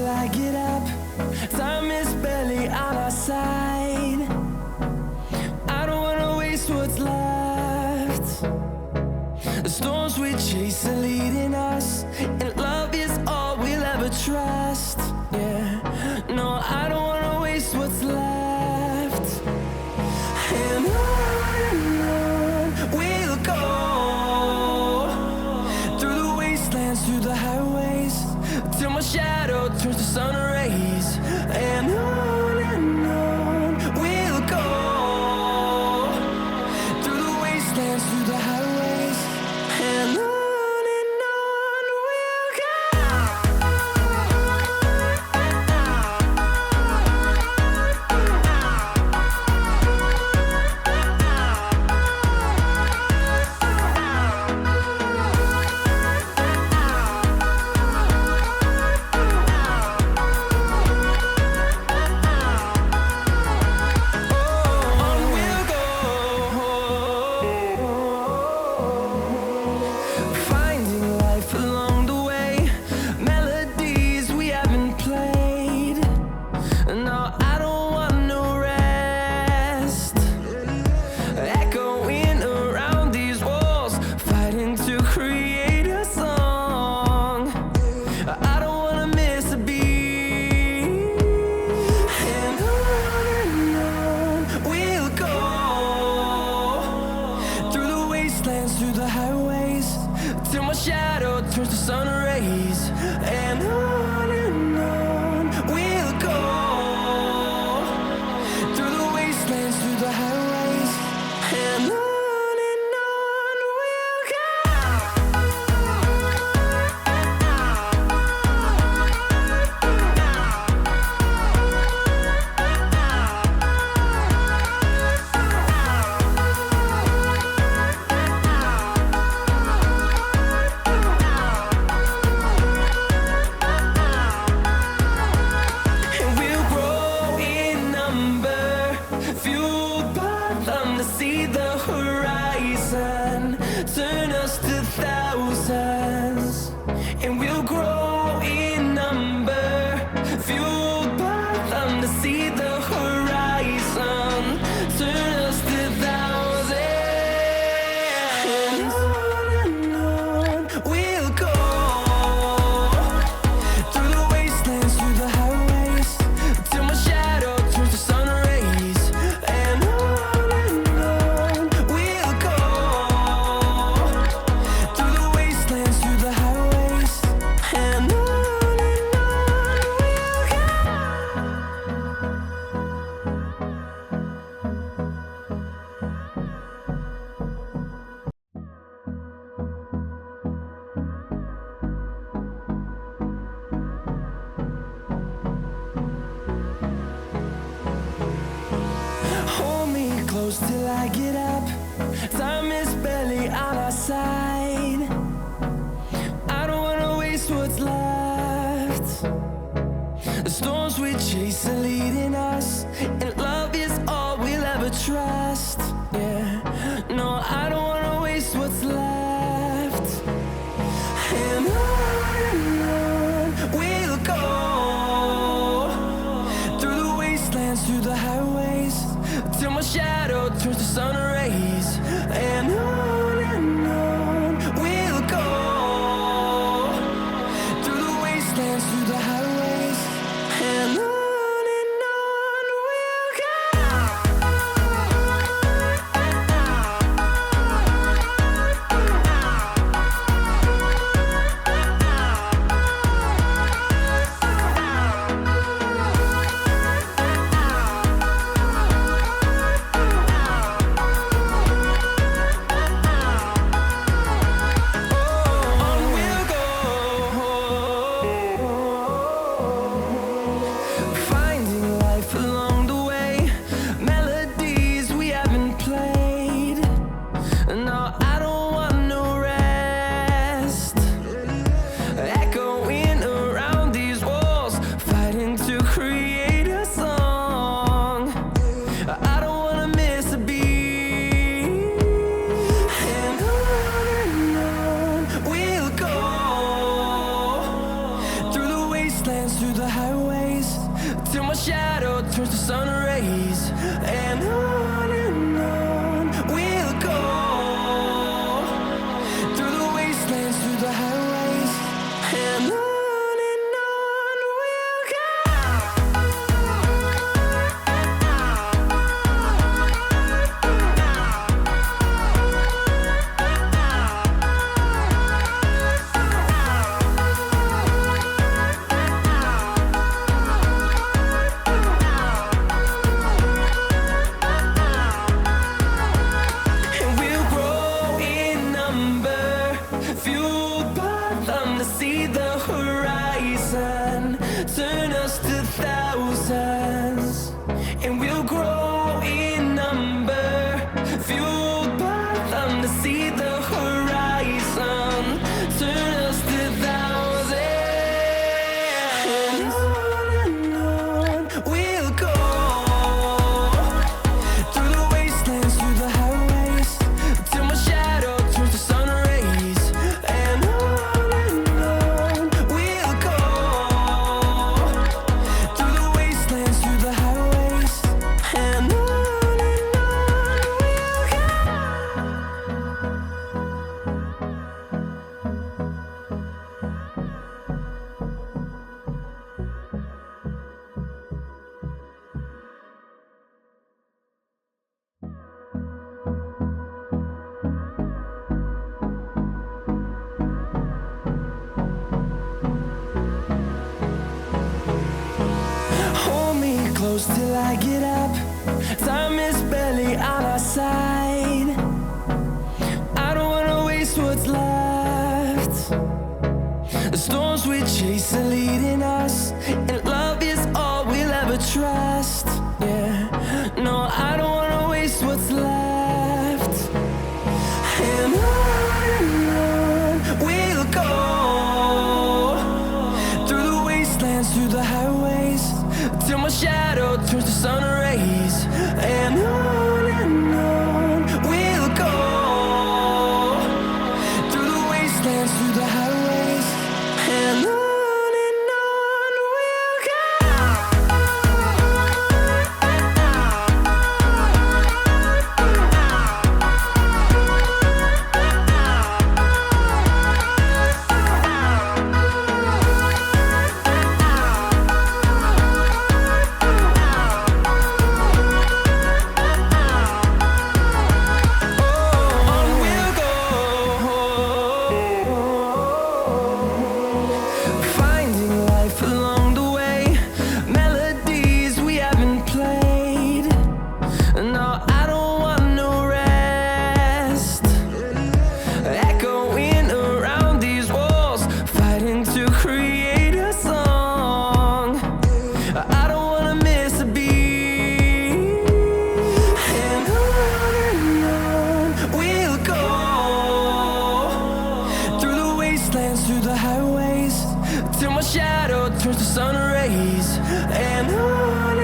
I get up. Time is barely on our side. I don't wanna waste what's left. The storms we chase are leading us, and love is all we'll ever trust. Yeah, no, I don't wanna waste what's left. And on we'll go, through the wastelands, through the highways, till my shadow turns to sun rays. And on we'll go, through the wastelands, through the highways, and on we'll go. Through the highways, till my shadow turns to sun rays. And on we'll go, through the wastelands, through the highways, and on we'll go. See the horizon, turn us to thousands, and we'll grow in number, fueled by them. To see the horizon, turn us to thousands, and on we'll go, through the wastelands, through the highways, till my shadow turns to sun rays. And till I get up. Time is barely on our side. I don't wanna waste what's left. The storms we chase are leading us, and love is all we'll ever trust. Yeah, no, I don't wanna waste what's left. And on we'll go, through the wastelands, through the highways, till my shadow turns to sun rays. And on we'll go, through the wastelands, through the highways, and on sun rays. And on we'll go, through the wastelands, through the highways. And on we'll go. Fueled by them to see the horizon, turn us to thousands, and we'll grow in number. Fueled by them to see the horizon, turn us to thousands, and on we'll go, through the wastelands, through the highways, till my shadow turns to sun rays. Close till I get up. Time is barely on our side. I don't wanna waste what's left. The storms we chase are leading us, and love is all we'll ever trust. Yeah, no, I don't wanna waste what's left. And on we'll go, through the wastelands, through the highways, till my shadow turns to sun rays. And on we'll go, through the wastelands, through the highways. And on we'll go. Through the highways, till my shadow turns to sun rays. And on